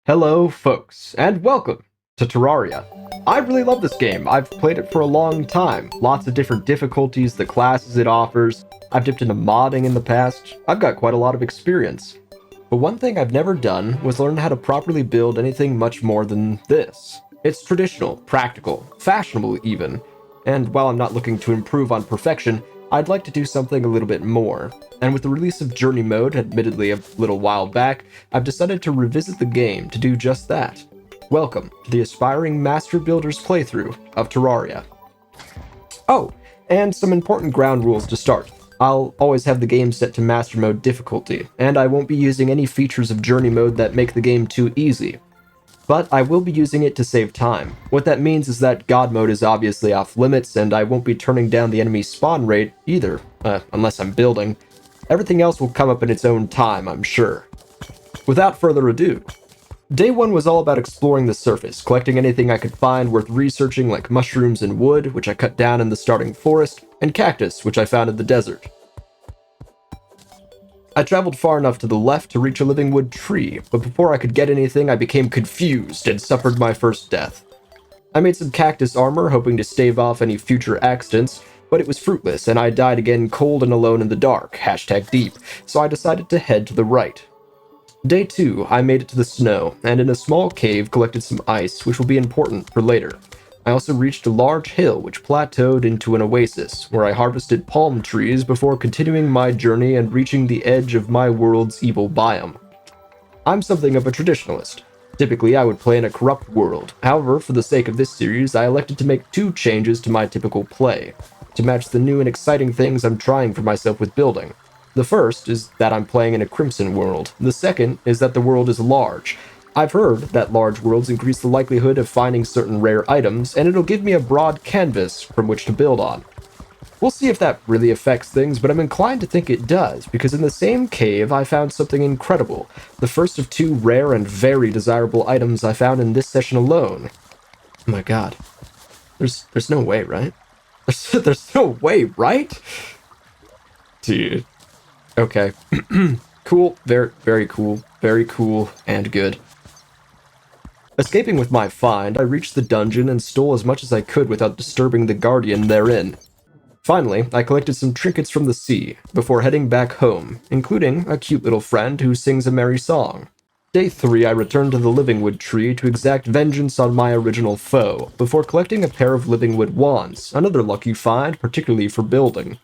Hello, folks, and welcome to Terraria. I really love this game. I've played it for a long time. Lots of different difficulties, the classes it offers. I've dipped into modding in the past. I've got quite a lot of experience. But one thing I've never done was learn how to properly build anything much more than this. It's traditional, practical, fashionable even. And while I'm not looking to improve on perfection, I'd like to do something a little bit more. And with the release of Journey Mode, admittedly a little while back, I've decided to revisit the game to do just that. Welcome to the Aspiring Master Builder's playthrough of Terraria. Oh, and some important ground rules to start. I'll always have the game set to Master Mode difficulty, and I won't be using any features of Journey Mode that make the game too easy. But I will be using it to save time. What that means is that God Mode is obviously off limits, and I won't be turning down the enemy spawn rate either, unless I'm building. Everything else will come up in its own time, I'm sure. Without further ado, Day 1 was all about exploring the surface, collecting anything I could find worth researching like mushrooms and wood, which I cut down in the starting forest, and cactus, which I found in the desert. I traveled far enough to the left to reach a living wood tree, but before I could get anything, I became confused and suffered my first death. I made some cactus armor, hoping to stave off any future accidents, but it was fruitless, and I died again cold and alone in the dark, #deep, so I decided to head to the right. Day 2, I made it to the snow, and in a small cave collected some ice, which will be important for later. I also reached a large hill which plateaued into an oasis, where I harvested palm trees before continuing my journey and reaching the edge of my world's evil biome. I'm something of a traditionalist. Typically, I would play in a corrupt world. However, for the sake of this series, I elected to make two changes to my typical play, to match the new and exciting things I'm trying for myself with building. The first is that I'm playing in a crimson world. The second is that the world is large. I've heard that large worlds increase the likelihood of finding certain rare items, and it'll give me a broad canvas from which to build on. We'll see if that really affects things, but I'm inclined to think it does, because in the same cave I found something incredible, the first of two rare and very desirable items I found in this session alone. Oh my god. There's no way, right? There's no way, right? Dude. Okay. Cool. Very cool. Very cool and good. Escaping with my find, I reached the dungeon and stole as much as I could without disturbing the guardian therein. Finally, I collected some trinkets from the sea, before heading back home, including a cute little friend who sings a merry song. Day 3, I returned to the living wood tree to exact vengeance on my original foe, before collecting a pair of living wood wands, another lucky find, particularly for building.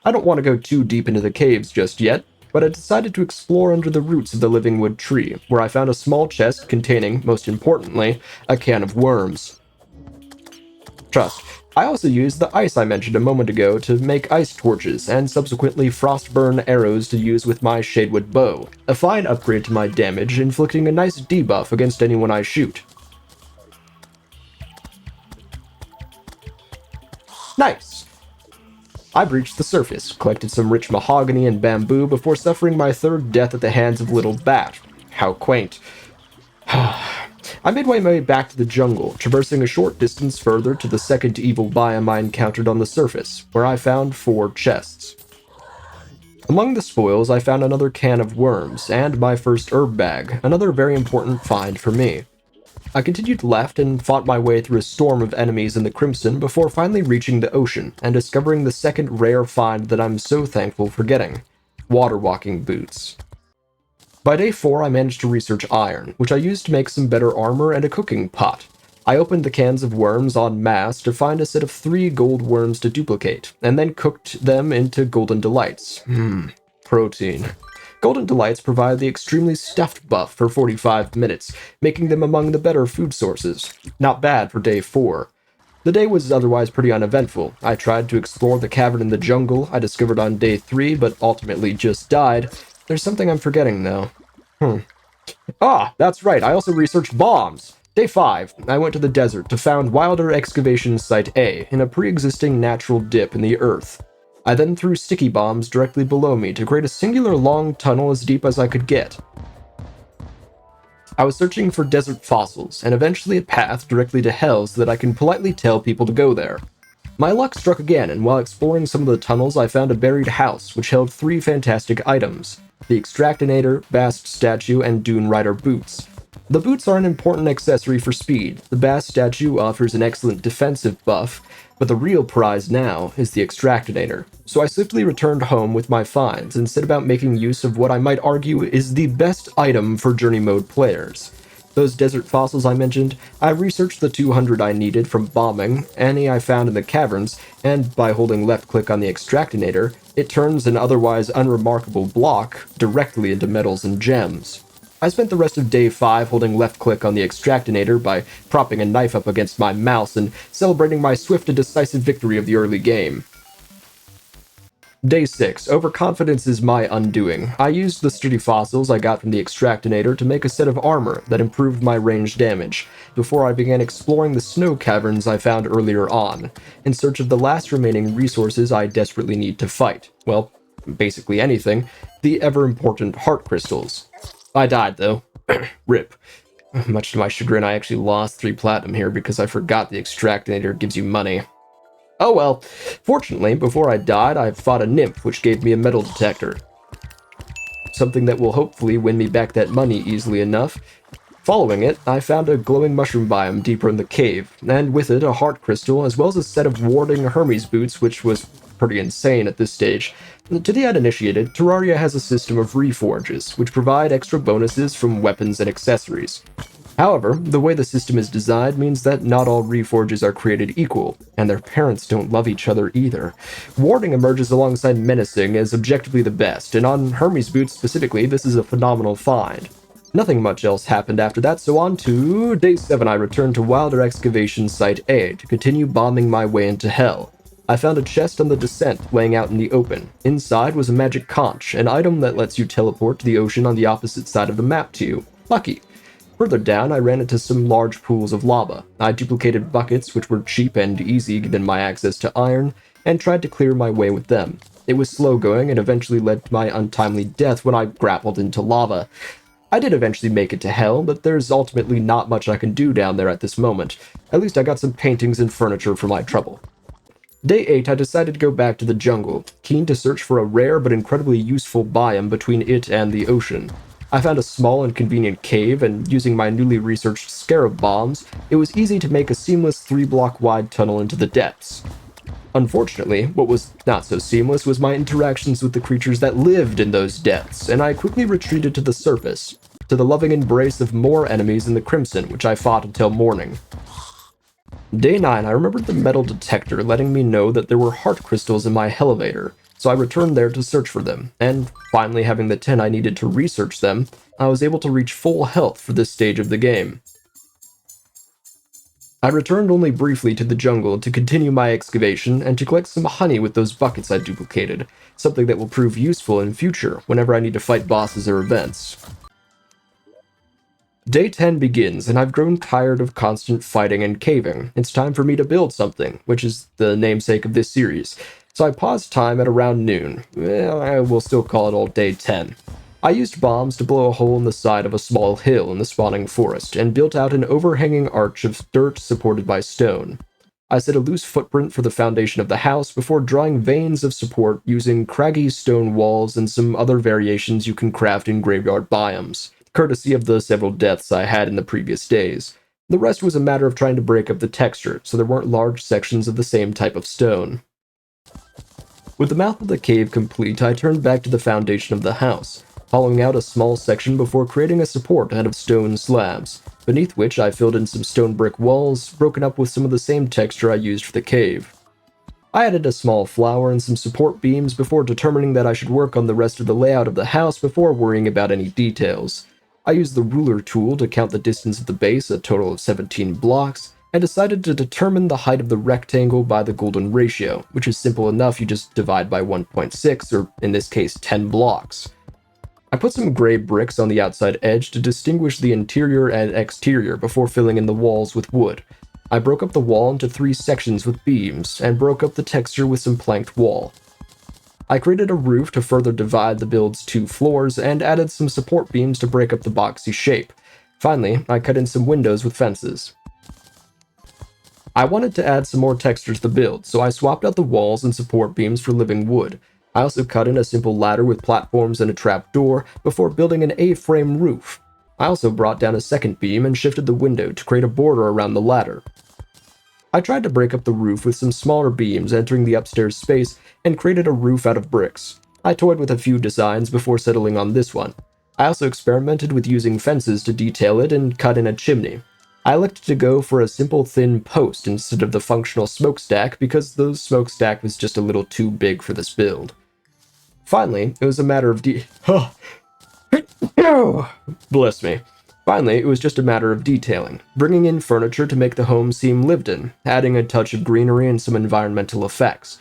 I don't want to go too deep into the caves just yet, but I decided to explore under the roots of the living wood tree, where I found a small chest containing, most importantly, a can of worms. Trust, I also used the ice I mentioned a moment ago to make ice torches, and subsequently frostburn arrows to use with my shadewood bow, a fine upgrade to my damage, inflicting a nice debuff against anyone I shoot. Nice! I breached the surface, collected some rich mahogany and bamboo before suffering my third death at the hands of Little Bat. How quaint. I made my way back to the jungle, traversing a short distance further to the second evil biome I encountered on the surface, where I found 4 chests. Among the spoils, I found another can of worms, and my first herb bag, another very important find for me. I continued left and fought my way through a storm of enemies in the Crimson before finally reaching the ocean and discovering the second rare find that I'm so thankful for getting: water walking boots. By day 4, I managed to research iron, which I used to make some better armor and a cooking pot. I opened the cans of worms en masse to find a set of 3 gold worms to duplicate, and then cooked them into golden delights. Protein. Golden Delights provide the extremely stuffed buff for 45 minutes, making them among the better food sources. Not bad for day 4. The day was otherwise pretty uneventful. I tried to explore the cavern in the jungle I discovered on day 3, but ultimately just died. There's something I'm forgetting, though. Ah, that's right, I also researched bombs! Day 5, I went to the desert to found Wilder Excavation Site A in a pre-existing natural dip in the earth. I then threw sticky bombs directly below me to create a singular long tunnel as deep as I could get. I was searching for desert fossils, and eventually a path directly to hell so that I can politely tell people to go there. My luck struck again, and while exploring some of the tunnels, I found a buried house which held 3 fantastic items: the extractinator, Bast statue, and Dune Rider boots. The boots are an important accessory for speed. The Bass statue offers an excellent defensive buff, but the real prize now is the extractinator. So I swiftly returned home with my finds and set about making use of what I might argue is the best item for journey mode players. Those desert fossils I mentioned, I researched the 200 I needed from bombing, any I found in the caverns, and by holding left click on the extractinator, it turns an otherwise unremarkable block directly into metals and gems. I spent the rest of day 5 holding left click on the extractinator by propping a knife up against my mouse and celebrating my swift and decisive victory of the early game. Day 6. Overconfidence is my undoing. I used the sturdy fossils I got from the extractinator to make a set of armor that improved my range damage, before I began exploring the snow caverns I found earlier on, in search of the last remaining resources I desperately need to fight. Well, basically anything. The ever-important heart crystals. I died, though. Rip. Much to my chagrin, I actually lost 3 platinum here because I forgot the extractinator gives you money. Oh well. Fortunately, before I died, I fought a nymph, which gave me a metal detector. Something that will hopefully win me back that money easily enough. Following it, I found a glowing mushroom biome deeper in the cave, and with it a heart crystal, as well as a set of warding Hermes boots, which was pretty insane at this stage. To the uninitiated, Terraria has a system of reforges, which provide extra bonuses from weapons and accessories. However, the way the system is designed means that not all reforges are created equal, and their parents don't love each other either. Warding emerges alongside menacing as objectively the best, and on Hermes boots specifically, this is a phenomenal find. Nothing much else happened after that, so on to day 7 I returned to Wilder Excavation Site A to continue bombing my way into hell. I found a chest on the descent laying out in the open. Inside was a magic conch, an item that lets you teleport to the ocean on the opposite side of the map to you. Lucky. Further down, I ran into some large pools of lava. I duplicated buckets, which were cheap and easy given my access to iron, and tried to clear my way with them. It was slow going and eventually led to my untimely death when I grappled into lava. I did eventually make it to hell, but there's ultimately not much I can do down there at this moment. At least I got some paintings and furniture for my trouble. Day 8, I decided to go back to the jungle, keen to search for a rare but incredibly useful biome between it and the ocean. I found a small and convenient cave, and using my newly researched scarab bombs, it was easy to make a seamless 3-block wide tunnel into the depths. Unfortunately, what was not so seamless was my interactions with the creatures that lived in those depths, and I quickly retreated to the surface, to the loving embrace of more enemies in the Crimson, which I fought until morning. Day 9, I remembered the metal detector letting me know that there were heart crystals in my elevator, so I returned there to search for them, and finally having the 10 I needed to research them, I was able to reach full health for this stage of the game. I returned only briefly to the jungle to continue my excavation and to collect some honey with those buckets I duplicated, something that will prove useful in future whenever I need to fight bosses or events. Day 10 begins, and I've grown tired of constant fighting and caving. It's time for me to build something, which is the namesake of this series. So I paused time at around noon. I will still call it old day 10. I used bombs to blow a hole in the side of a small hill in the spawning forest, and built out an overhanging arch of dirt supported by stone. I set a loose footprint for the foundation of the house before drawing veins of support using craggy stone walls and some other variations you can craft in graveyard biomes, courtesy of the several deaths I had in the previous days. The rest was a matter of trying to break up the texture, so there weren't large sections of the same type of stone. With the mouth of the cave complete, I turned back to the foundation of the house, hollowing out a small section before creating a support out of stone slabs, beneath which I filled in some stone brick walls, broken up with some of the same texture I used for the cave. I added a small flower and some support beams before determining that I should work on the rest of the layout of the house before worrying about any details. I used the ruler tool to count the distance of the base, a total of 17 blocks, and decided to determine the height of the rectangle by the golden ratio, which is simple enough, you just divide by 1.6, or in this case 10 blocks. I put some gray bricks on the outside edge to distinguish the interior and exterior before filling in the walls with wood. I broke up the wall into 3 sections with beams, and broke up the texture with some planked wall. I created a roof to further divide the build's 2 floors, and added some support beams to break up the boxy shape. Finally, I cut in some windows with fences. I wanted to add some more texture to the build, so I swapped out the walls and support beams for living wood. I also cut in a simple ladder with platforms and a trap door before building an A-frame roof. I also brought down a second beam and shifted the window to create a border around the ladder. I tried to break up the roof with some smaller beams entering the upstairs space and created a roof out of bricks. I toyed with a few designs before settling on this one. I also experimented with using fences to detail it and cut in a chimney. I elected to go for a simple thin post instead of the functional smokestack because the smokestack was just a little too big for this build. Finally, it was a matter of bless me. Finally, it was just a matter of detailing, bringing in furniture to make the home seem lived in, adding a touch of greenery and some environmental effects.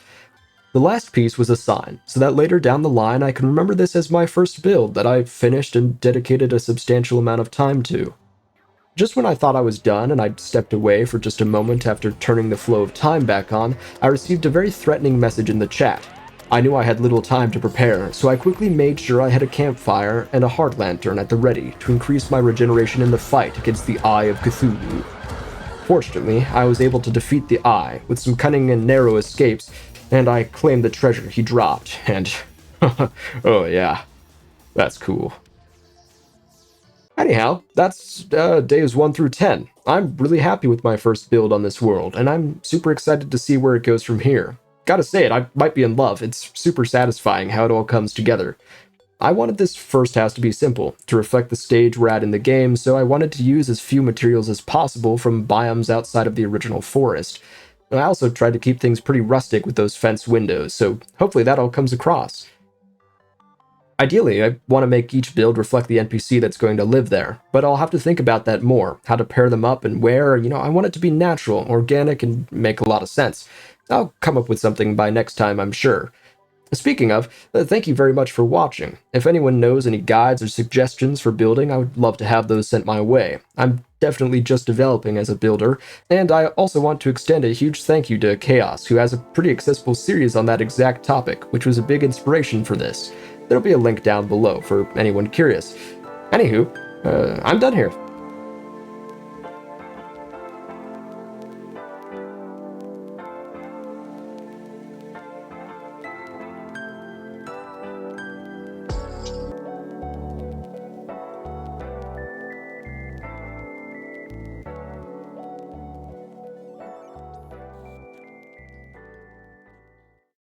The last piece was a sign, so that later down the line I can remember this as my first build that I finished and dedicated a substantial amount of time to. Just when I thought I was done and I'd stepped away for just a moment after turning the flow of time back on, I received a very threatening message in the chat. I knew I had little time to prepare, so I quickly made sure I had a campfire and a heart lantern at the ready to increase my regeneration in the fight against the Eye of Cthulhu. Fortunately, I was able to defeat the Eye with some cunning and narrow escapes, and I claimed the treasure he dropped, and oh yeah, that's cool. Anyhow, that's days 1 through 10. I'm really happy with my first build on this world, and I'm super excited to see where it goes from here. Gotta say it, I might be in love. It's super satisfying how it all comes together. I wanted this first house to be simple, to reflect the stage we're at in the game, so I wanted to use as few materials as possible from biomes outside of the original forest. And I also tried to keep things pretty rustic with those fence windows, so hopefully that all comes across. Ideally, I want to make each build reflect the NPC that's going to live there, but I'll have to think about that more, how to pair them up and where. I want it to be natural, organic, and make a lot of sense. I'll come up with something by next time, I'm sure. Speaking of, thank you very much for watching. If anyone knows any guides or suggestions for building, I would love to have those sent my way. I'm definitely just developing as a builder, and I also want to extend a huge thank you to Chaos, who has a pretty accessible series on that exact topic, which was a big inspiration for this. There'll be a link down below for anyone curious. Anywho, I'm done here.